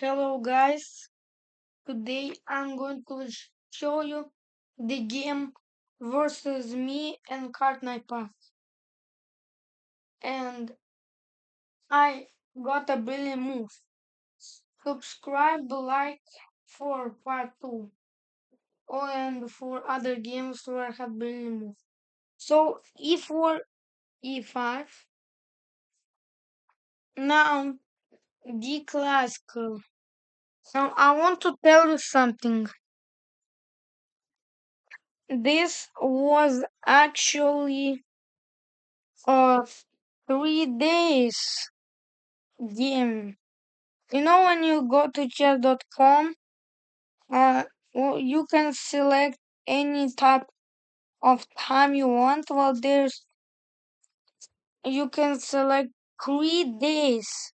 Hello guys, today I'm going to show you the game versus me and cartnitepack. And I got a brilliant move. Subscribe, like for part 2 and for other games where I have brilliant move. So e4, e5. Now the classical. Now I want to tell you something. This was actually a 3 days game. When you go to chess.com, you can select any type of time you want. Well, you can select 3 days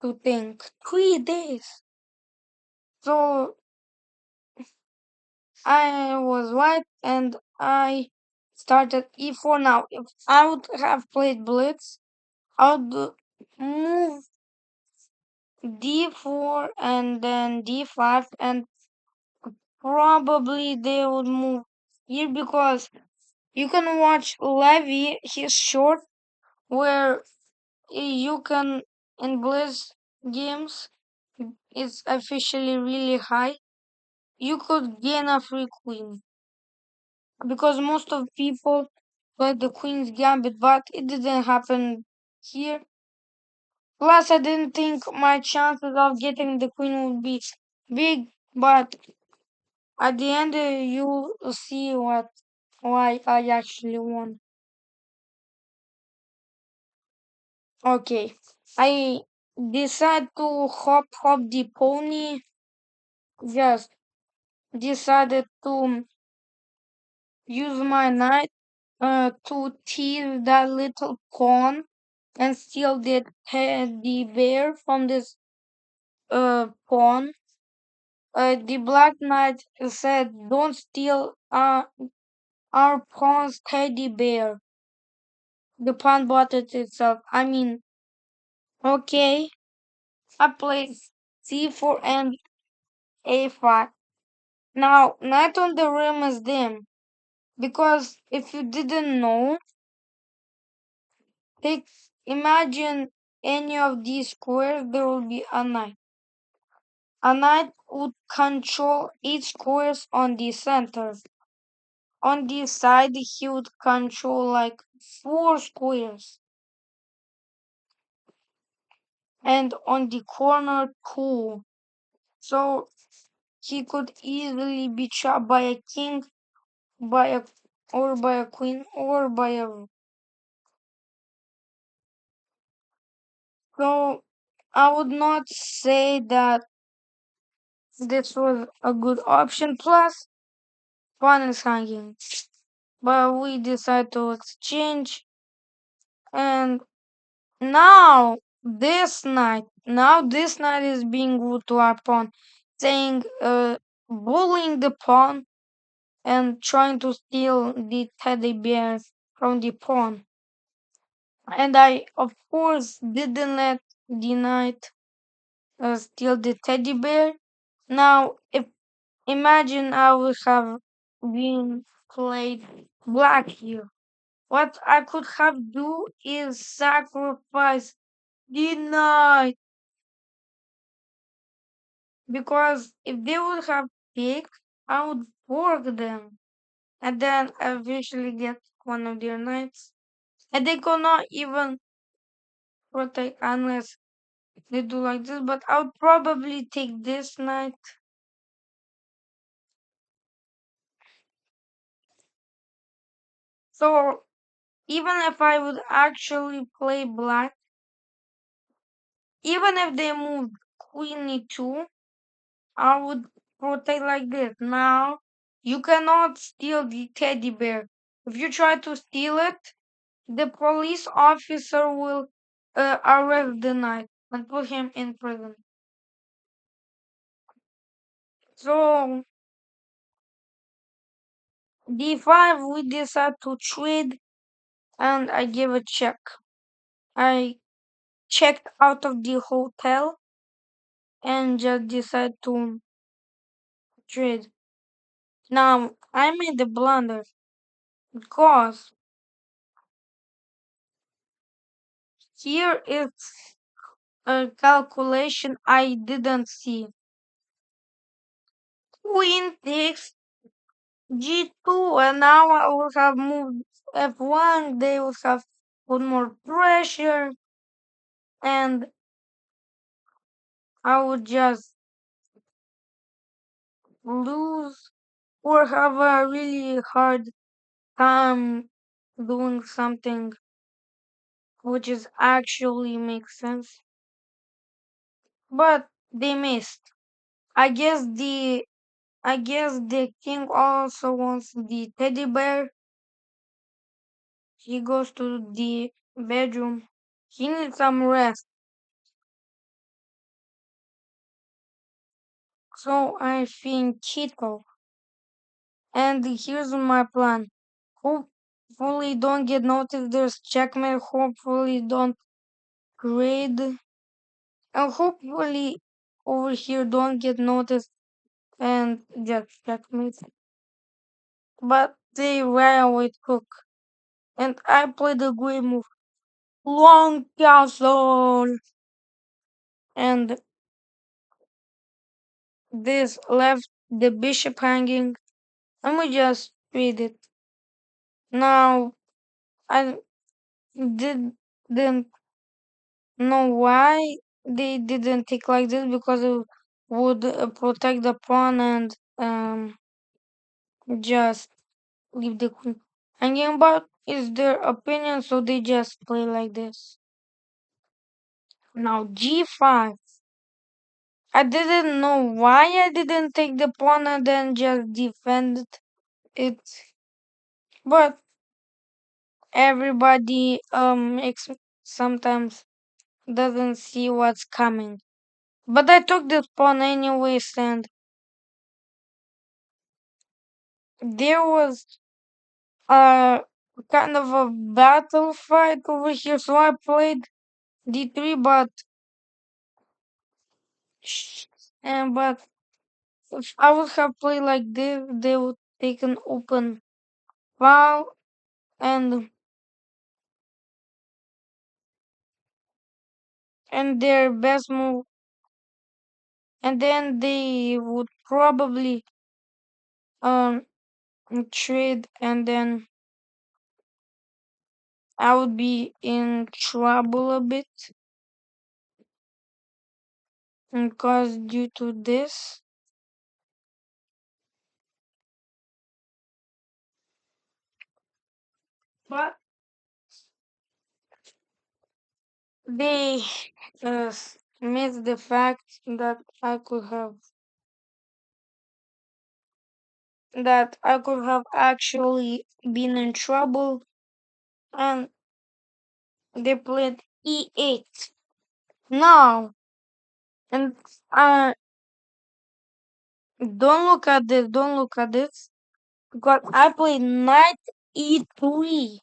to think. 3 days. So I was right and I started e4. Now, if I would have played blitz, I would move d4 and then d5, and probably they would move here because you can watch Levy, his short, where you can, in Blizz games, it's officially really high. You could gain a free queen because most of people play the queen's gambit, but it didn't happen here. Plus, I didn't think my chances of getting the queen would be big, but at the end, you see why I actually won. Okay, I decide to hop the pony. Just decided to use my knight to tease that little pawn and steal the teddy bear from this pawn. The black knight said, "Don't steal our pawn's teddy bear." The pawn bought it itself. I mean, okay. I played c4 and a5. Now, knight on the rim is dim, because if you didn't know, take imagine any of these squares, there will be a knight. A knight would control 8 squares on the center. On this side, he would control like 4 squares, and on the corner 2. So he could easily be chopped by a king, by a or by a queen, or by a rook. So I would not say that this was a good option. Plus, pawn is hanging. But we decide to exchange, and now this knight is being rude to our pawn, saying, bullying the pawn and trying to steal the teddy bear from the pawn. And I, of course, didn't let the knight steal the teddy bear. Now, if imagine I would have been played black here. What I could have do is sacrifice the knight, because if they would have picked, I would fork them and then eventually get one of their knights. And they could not even protect unless they do like this, but I would probably take this knight. So even if I would actually play black, even if they moved queen e2, I would protect like this. Now, you cannot steal the teddy bear. If you try to steal it, the police officer will arrest the knight and put him in prison. So, d5, we decide to trade, and I give a check. I checked out of the hotel, and just decide to trade. Now I made the blunder because here is a calculation I didn't see. Queen takes G2, and now I will have moved F1. They will have put more pressure, and I would just lose or have a really hard time doing something which is actually makes sense. But they missed. I guess the I guess the king also wants the teddy bear. He goes to the bedroom. He needs some rest. So I think Keto. And here's my plan. Hopefully don't get noticed. There's checkmate. Hopefully don't grade. And hopefully over here don't get noticed and just checkmate. But they ran away cook. And I played the great move. Long castle. And this left the bishop hanging. And we just read it. Now I didn't know why they didn't take like this because it would protect the pawn and just leave the queen hanging. But it's their opinion, so they just play like this. Now g5. I didn't know why I didn't take the pawn and then just defend it, but everybody sometimes doesn't see what's coming. But I took the pawn anyways, and there was a kind of a battle fight over here. So I played d3, sh- but if I would have played like this, they would take an open file, and their best move, and then they would probably um trade, and then I would be in trouble a bit because due to this. But they missed the fact that I could have actually been in trouble, and they played e8. Now, and don't look at this, because I played knight e3.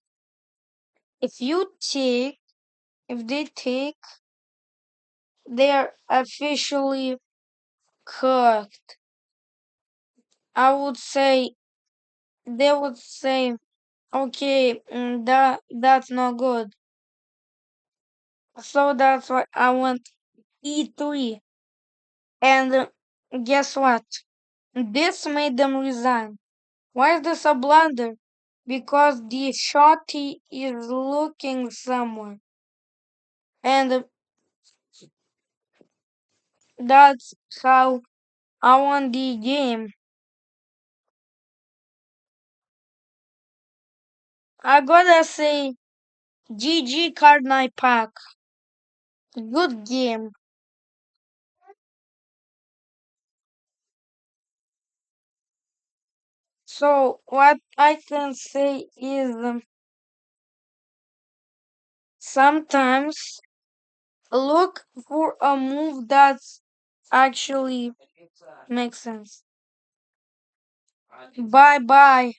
If you take, if they take, they are officially cooked. I would say, they would say, okay, that's not good. So that's why I went e3. And guess what? This made them resign. Why is this a blunder? Because the shorty is looking somewhere. And that's how I won the game. I gotta say, GG cartnitepack. Good game. So what I can say is sometimes look for a move that's actually makes sense. Bye bye.